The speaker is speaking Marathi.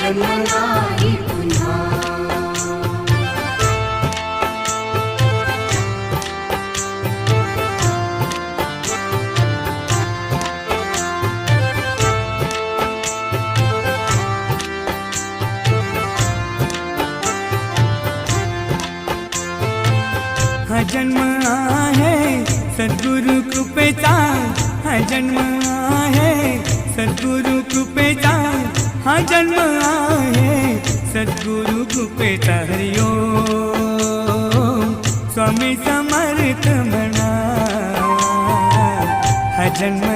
जन्म नाही पुन्हा। हा जन्म आहे सद्गुरु कृपेचा, हा जन्म आहे सद्गुरु कृपेचा, हा जन्म आहे सद्गुरु कृपेचा। हरि ओम स्वामी समर्थ म्हणा, हा जन्म